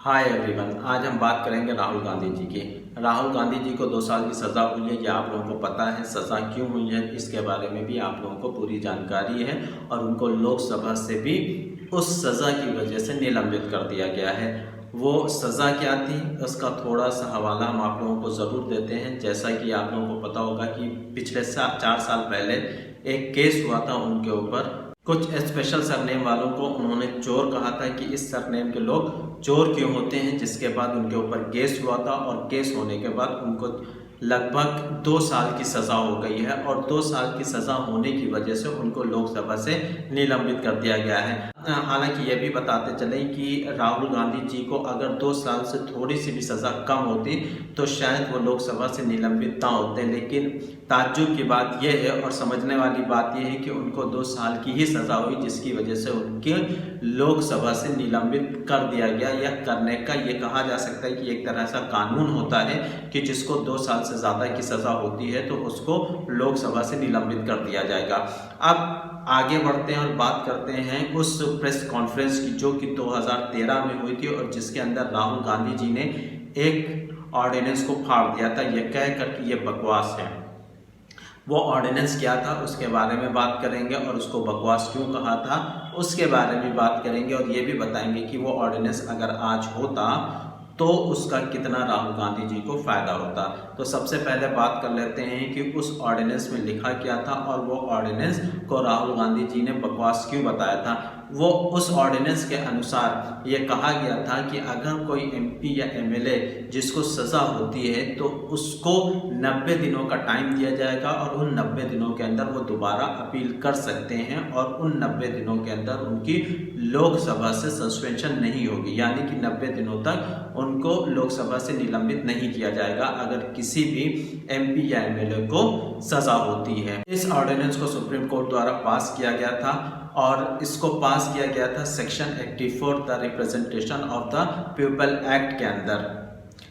Hi everyone, आज हम बात करेंगे राहुल गांधी जी की। राहुल गांधी जी को 2 साल की सज़ा हुई है, ये आप लोगों को पता है। सज़ा क्यों हुई है इसके बारे में भी आप लोगों को पूरी जानकारी है और उनको लोकसभा से भी उस सज़ा की वजह से निलंबित कर दिया गया है। वो सज़ा क्या थी उसका थोड़ा सा हवाला हम आप लोगों को ज़रूर देते हैं। जैसा कि आप लोगों को पता होगा कि पिछले 4 साल पहले एक केस हुआ था उनके ऊपर। कुछ स्पेशल सरनेम वालों को उन्होंने चोर कहा था कि इस सरनेम के लोग चोर क्यों होते हैं, जिसके बाद उनके ऊपर केस हुआ था और केस होने के बाद उनको लगभग 2 साल की सज़ा हो गई है और 2 साल की सज़ा होने की वजह से उनको लोकसभा से निलंबित कर दिया गया है। हालांकि ये भी बताते चलें कि राहुल गांधी जी को अगर 2 साल से थोड़ी सी भी सज़ा कम होती तो शायद वो लोकसभा से निलंबित ना होते, लेकिन ताज्जुब की बात यह है और समझने वाली बात यह है कि उनको 2 साल की ही सज़ा हुई, जिसकी वजह से उनके लोकसभा से निलंबित कर दिया गया। यह करने का ये कहा जा सकता है कि एक तरह से कानून होता है कि जिसको 2 साल से ज़्यादा की सज़ा होती है तो उसको लोकसभा से निलंबित कर दिया जाएगा। अब आगे बढ़ते हैं और बात करते हैं उस प्रेस कॉन्फ्रेंस की जो कि 2013 में हुई थी और जिसके अंदर राहुल गांधी जी ने एक ऑर्डिनेंस को फाड़ दिया था, यह कह कर कि यह बकवास है। वो ऑर्डिनेंस क्या था उसके बारे में बात करेंगे और उसको बकवास क्यों कहा था उसके बारे में बात करेंगे और ये भी बताएंगे कि वो ऑर्डिनेंस अगर आज होता तो उसका कितना राहुल गांधी जी को फायदा होता। तो सबसे पहले बात कर लेते हैं कि उस ऑर्डिनेंस में लिखा क्या था और वो ऑर्डिनेंस को राहुल गांधी जी ने बकवास क्यों बताया था। वो उस ऑर्डिनेंस के अनुसार ये कहा गया था कि अगर कोई एमपी या एमएलए जिसको सज़ा होती है तो उसको 90 दिनों का टाइम दिया जाएगा और उन 90 दिनों के अंदर वो दोबारा अपील कर सकते हैं और उन 90 दिनों के अंदर उनकी लोकसभा से सस्पेंशन नहीं होगी, यानी कि 90 दिनों तक उनको लोकसभा से निलंबित नहीं किया जाएगा अगर किसी भी एमपी या एमएलए को सज़ा होती है। इस ऑर्डिनेंस को सुप्रीम कोर्ट द्वारा पास किया गया था और इसको पास किया गया था section 84 the representation of the people act के अंदर।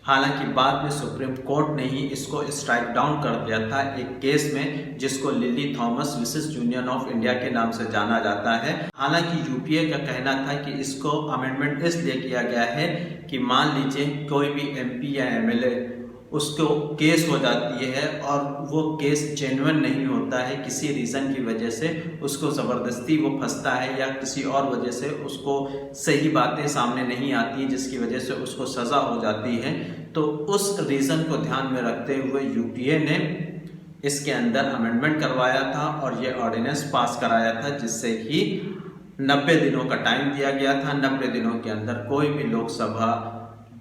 हालांकि बाद में सुप्रीम कोर्ट ने ही इसको स्ट्राइक डाउन कर दिया था एक केस में जिसको lily Thomas versus union of India के नाम से जाना जाता है। हालांकि यूपीए का कहना था कि इसको अमेंडमेंट इसलिए किया गया है कि मान लीजिए कोई भी एमपी या एमएलए उसको केस हो जाती है और वो केस जेन्युइन नहीं होता है, किसी रीज़न की वजह से उसको ज़बरदस्ती वो फंसता है या किसी और वजह से उसको सही बातें सामने नहीं आती जिसकी वजह से उसको सज़ा हो जाती है, तो उस रीज़न को ध्यान में रखते हुए यूपीए ने इसके अंदर अमेंडमेंट करवाया था और ये ऑर्डिनेंस पास कराया था जिससे कि 90 दिनों का टाइम दिया गया था। 90 दिनों के अंदर कोई भी लोकसभा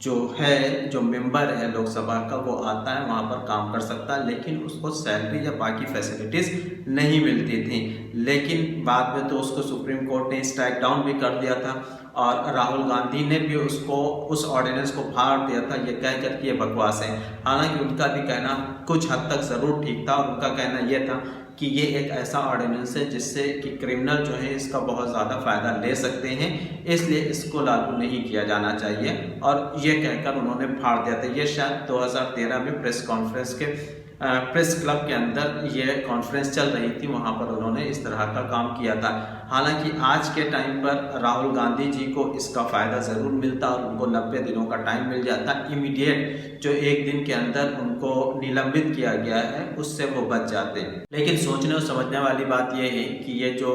जो मेंबर है लोकसभा का वो आता है वहाँ पर काम कर सकता है, लेकिन उसको सैलरी या बाकी फैसिलिटीज़ नहीं मिलती थी। लेकिन बाद में तो उसको सुप्रीम कोर्ट ने स्ट्राइक डाउन भी कर दिया था और राहुल गांधी ने भी उसको उस ऑर्डिनेंस को फाड़ दिया था ये कह कर कि ये बकवास है। हालांकि उनका भी कहना कुछ हद तक ज़रूर ठीक था और उनका कहना यह था कि ये एक ऐसा ऑर्डिनेंस है जिससे कि क्रिमिनल जो है इसका बहुत ज़्यादा फ़ायदा ले सकते हैं, इसलिए इसको लागू नहीं किया जाना चाहिए और ये कहकर उन्होंने फाड़ दिया था। ये शायद 2013 में प्रेस कॉन्फ्रेंस के प्रेस क्लब के अंदर ये कॉन्फ्रेंस चल रही थी, वहाँ पर उन्होंने इस तरह का काम किया था। हालांकि आज के टाइम पर राहुल गांधी जी को इसका फ़ायदा ज़रूर मिलता और उनको 90 दिनों का टाइम मिल जाता, इमीडिएट जो एक दिन के अंदर उनको निलंबित किया गया है उससे वो बच जाते। लेकिन सोचने और समझने वाली बात यह है कि ये जो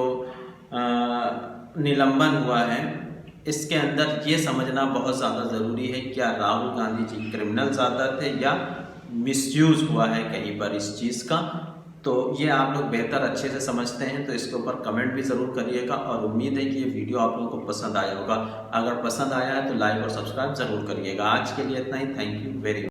निलंबन हुआ है इसके अंदर ये समझना बहुत ज़्यादा ज़रूरी है, क्या राहुल गांधी जी क्रिमिनल ज़्यादा थे या मिसयूज़ हुआ है कहीं पर इस चीज़ का। तो ये आप लोग बेहतर अच्छे से समझते हैं तो इसके ऊपर कमेंट भी ज़रूर करिएगा और उम्मीद है कि ये वीडियो आप लोगों को पसंद आया होगा। अगर पसंद आया है तो लाइक और सब्सक्राइब ज़रूर करिएगा। आज के लिए इतना ही। Thank you very much.